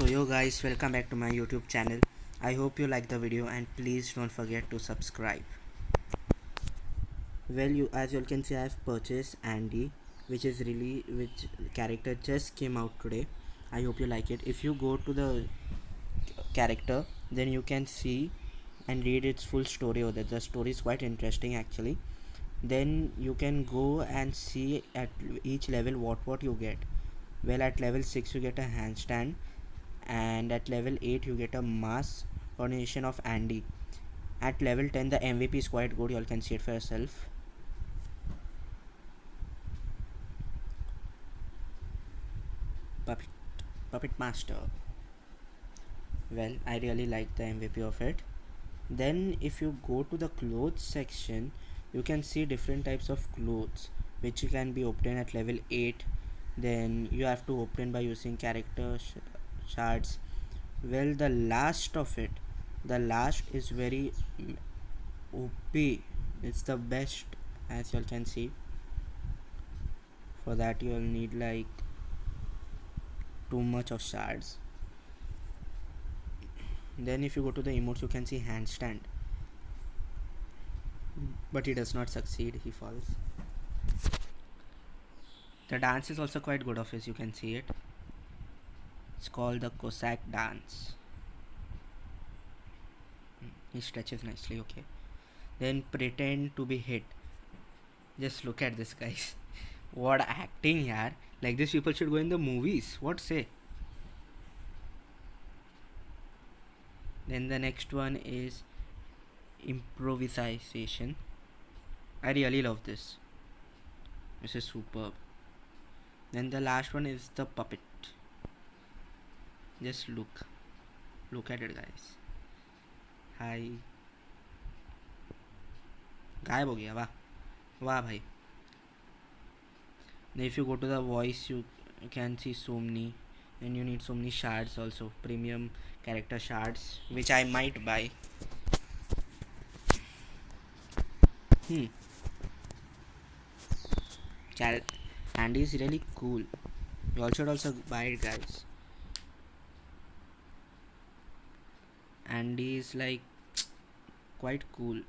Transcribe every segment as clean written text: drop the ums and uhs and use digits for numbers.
So yo guys, welcome back to my YouTube channel. I hope you like the video and please don't forget to subscribe. Well, you as you can see, I have purchased Andy, which character just came out today. I hope you like it. If you go to the character, then you can see and read its full story over there. The story is quite interesting actually. Then you can go and see at each level what you get. Well, at level 6 you get a handstand, and at level 8 you get a mass coordination of Andy. At level 10 the MVP is quite good, you all can see it for yourself. Puppet Master. Well, I really like the MVP of it. Then if you go to the clothes section, you can see different types of clothes which can be obtained at level 8. Then you have to obtain by using character shards. Well, the last is very OP. It's the best, as you all can see. For that you will need like too much of shards. Then if you go to the emotes, you can see handstand, but he does not succeed, he falls. The dance is also quite good of his, you can see it. It's called the Cossack dance. He stretches nicely. Okay, then pretend to be hit. Just look at this, guys. What acting here. Like this people should go in the movies. What say? Then the next one is improvisation. I really love this. This is superb. Then the last one is the puppet. Just look at it, guys. Hi. गायब हो गया. वाह वाह भाई. Then if you go to the voice, you can see so many, and you need so many shards also, premium character shards, which I might buy. Andy is really cool. You all should also buy it, guys. Andy is like quite cool.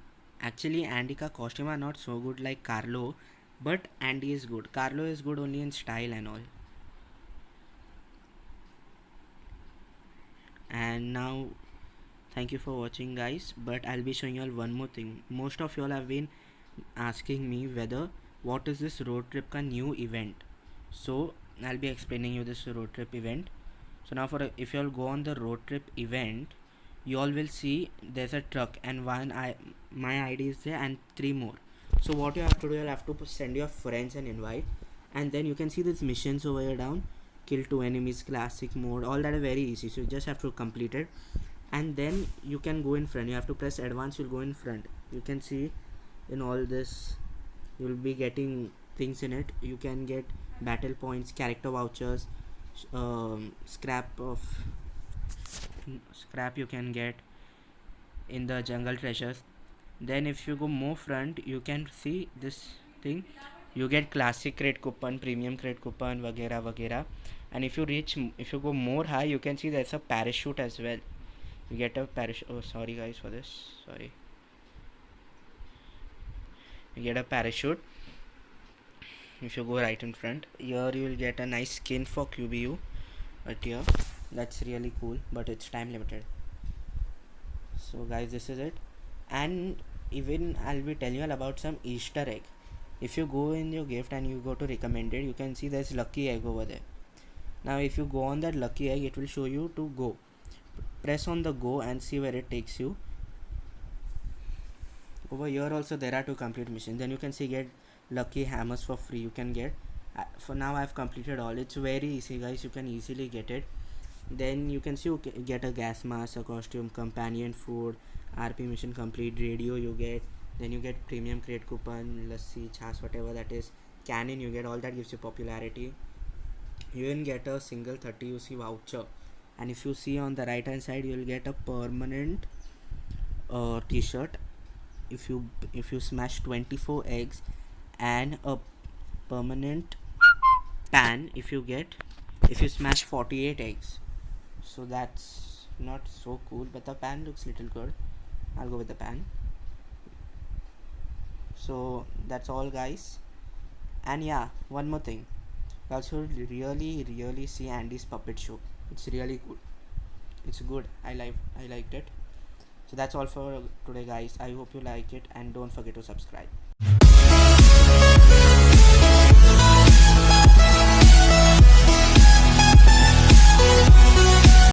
Actually, Andy ka costume are not so good like Carlo, but Andy is good. Carlo is good only in style and all. And now, thank you for watching, guys. But I'll be showing you all one more thing. Most of you all have been asking me whether what is this road trip ka new event. So I'll be explaining you this road trip event. So now if you all go on the road trip event, you all will see there's a truck and my ID is there and 3 more. So what you have to do, you'll have to send your friends and invite, and then you can see these missions over here down. Kill 2 enemies, classic mode, all that are very easy, so you just have to complete it, and then you can go in front. You have to press advance, you'll go in front. You can see in all this you'll be getting things in it. You can get battle points, character vouchers, scrap you can get in the jungle treasures. Then if you go more front, you can see this thing. You get classic crate coupon, premium crate coupon, वगैरह. And if you go more high, you can see there's a parachute as well. You get a parachute. Oh, sorry guys for this. Sorry. You get a parachute if you go right in front. Here you will get a nice skin for QBU. But here, that's really cool, but it's time limited. So guys, this is it. And even I'll be telling you all about some Easter egg. If you go in your gift and you go to recommended, you can see there's lucky egg over there. Now if you go on that lucky egg, it will show you to go. Press on the go and see where it takes you. Over here also there are 2 complete missions. Then you can see get lucky hammers for free. You can get, for now I've completed all. It's very easy, guys. You can easily get it. Then you can see you get a gas mask, a costume, companion food, RP mission complete, radio you get. Then you get premium crate coupon, lassi, chas, whatever that is, cannon you get. All that gives you popularity. You even get a single 30 UC voucher. And if you see on the right hand side, you will get a permanent t-shirt if you smash 24 eggs, and a permanent pan if you smash 48 eggs. so that's not so cool, but the pan looks little good. I'll go with the pan. So that's all, guys. And yeah, one more thing, you also really see Andy's puppet show. It's really good. It's good. I liked it. So that's all for today, guys. I hope you liked it, and don't forget to subscribe.